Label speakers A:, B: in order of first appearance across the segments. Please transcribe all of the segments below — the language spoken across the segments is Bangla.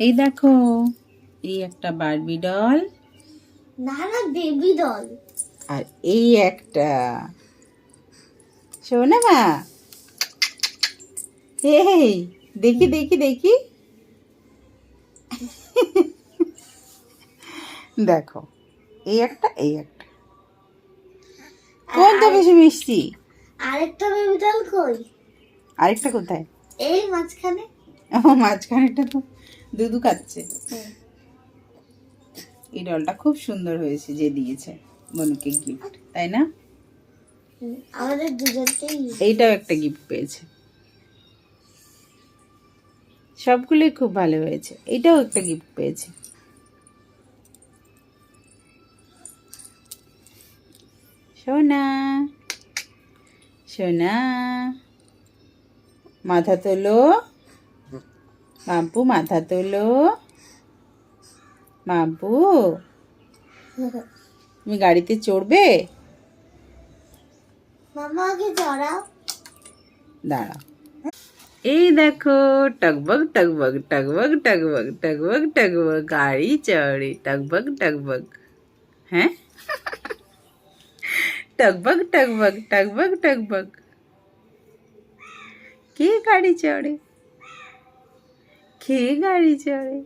A: এই দেখো, এই একটা বারবি ডল,
B: না না বেবি ডল,
A: আর এই একটা শোনা মা। এই দেখি দেখি দেখি, দেখো এই একটা এই একটা, কোনটা বেশি মিষ্টি?
B: আরেকটা বেবি ডল কই?
A: আরেকটা কোথায়?
B: এই মাঝখানে।
A: ও মাঝখানেটা তো দুধু খাচ্ছে। এই ডলটা খুব সুন্দর হয়েছে, যে দিয়েছে মনুকে গিফট, তাই না?
B: আমাদের দুজনকেই।
A: এইটাও একটা গিফট পেয়েছে। সবগুলোই খুব ভালো হয়েছে। এইটাও একটা গিফট পেয়েছে। সোনা সোনা, মাথা তোলো মাম্পু, মাথা তোলো মাম্পু। তুমি গাড়িতে চড়বে?
B: মামা আগে চড়াও।
A: দাঁড়াও। এই দেখো, টকবক টকবক টকবক টকবক টকবক টকবক গাড়ি চড়ে, টকবক টকবক। হ্যাঁ, টকবক টকবক টকবক টকবক। কে গাড়ি চড়ে? কে গাড়ি চড়ে?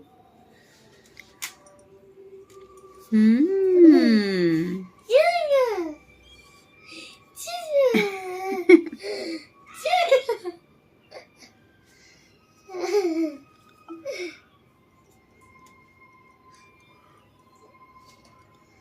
A: হুম,